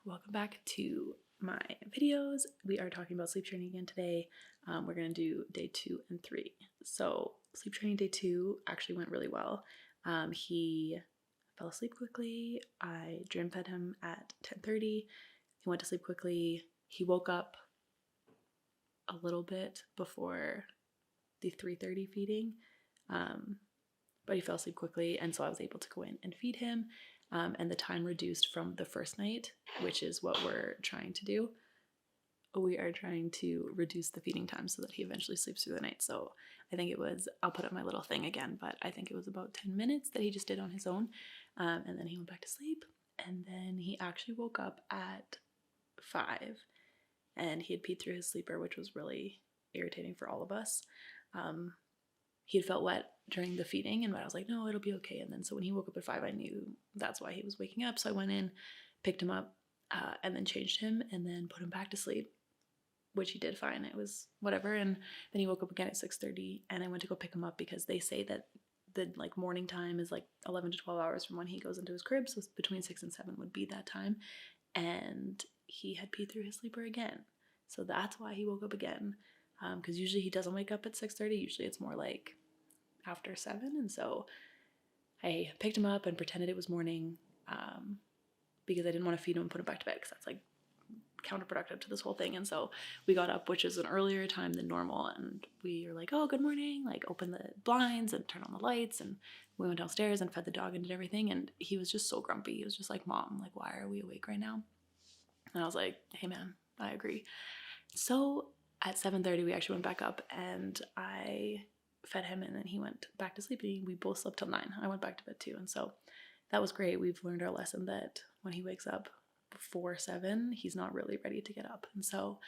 welcome back to my videos. We are talking about sleep training again today. We're going to do day 2 and 3. So sleep training day 2 actually went really well. He fell asleep quickly. I dream fed him at 10:30. He went to sleep quickly. He woke up a little bit before the 3:30 feeding, but he fell asleep quickly, and so I was able to go in and feed him. And the time reduced from the first night, which is what we're trying to do. We are trying to reduce the feeding time so that he eventually sleeps through the night. So I think it was, I'll put up my little thing again, but I think it was about 10 minutes that he just did on his own. And then he went back to sleep. And then he actually woke up at 5 and he had peed through his sleeper, which was really irritating for all of us. He had felt wet during the feeding, and I was like, no, it'll be okay. And then so when he woke up at 5, I knew that's why he was waking up. So I went in, picked him up, and then changed him, and then put him back to sleep, which he did fine. It was whatever. And then he woke up again at 6:30, and I went to go pick him up because they say that the morning time is 11 to 12 hours from when he goes into his crib. So between 6 and 7 would be that time. And he had peed through his sleeper again. So that's why he woke up again. Because usually he doesn't wake up at 6:30. Usually it's more like after 7. And so I picked him up and pretended it was morning because I didn't want to feed him and put him back to bed because that's counterproductive to this whole thing. And so we got up, which is an earlier time than normal, and we were like, oh, good morning, open the blinds and turn on the lights, and we went downstairs and fed the dog and did everything. And he was just so grumpy. He was just like, Mom, why are we awake right now? And I was like, hey man, I agree. So at 7:30 we actually went back up and I fed him, and then he went back to sleep. We both slept till 9. I went back to bed too, and so that was great. We've learned our lesson that when he wakes up before 7, he's not really ready to get up. And so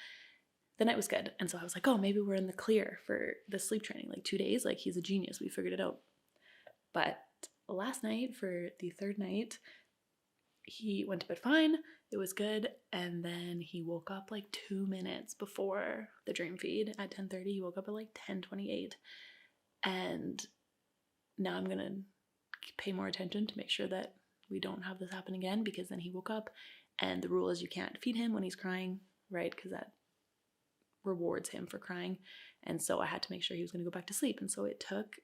the night was good. And so I was like, oh, maybe we're in the clear for the sleep training, 2 days. He's a genius. We figured it out. But last night, for the third night, he went to bed fine. It was good. And then he woke up 2 minutes before the dream feed at 10:30. He woke up at 10:28. And now I'm going to pay more attention to make sure that we don't have this happen again, because then he woke up, and the rule is you can't feed him when he's crying, right? Because that rewards him for crying. And so I had to make sure he was going to go back to sleep. And so it took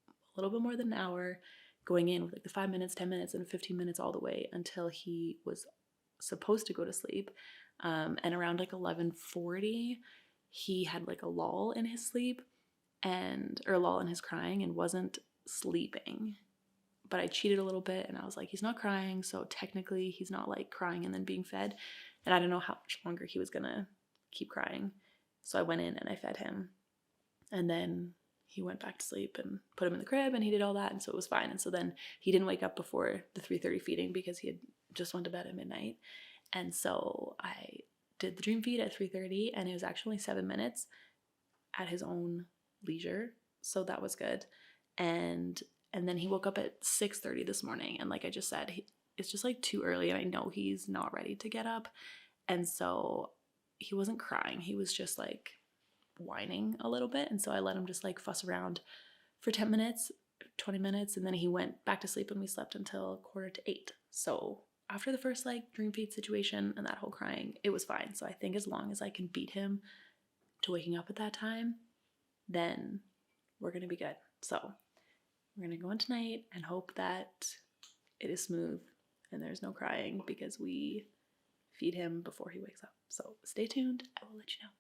a little bit more than an hour, going in with the 5 minutes, 10 minutes, and 15 minutes all the way until he was supposed to go to sleep. And around 11:40, he had a lull in his sleep, or a lull in his crying, and wasn't sleeping. But I cheated a little bit, and I was like, he's not crying, so technically he's not crying and then being fed. And I don't know how much longer he was gonna keep crying. So I went in and I fed him, and then he went back to sleep and put him in the crib, and he did all that, and so it was fine. And so then he didn't wake up before the 3:30 feeding because he had just went to bed at midnight. And so I did the dream feed at 3:30, and it was actually 7 minutes at his own leisure, so that was good. And then he woke up at 6:30 this morning, and like I just said, it's just too early, and I know he's not ready to get up. And so he wasn't crying, he was just whining a little bit. And so I let him just fuss around for 10 minutes, 20 minutes, and then he went back to sleep, and we slept until 7:45. So after the first dream feed situation and that whole crying, it was fine. So I think as long as I can beat him to waking up at that time, then we're gonna be good. So we're gonna go in tonight and hope that it is smooth and there's no crying, because we feed him before he wakes up. So stay tuned, I will let you know.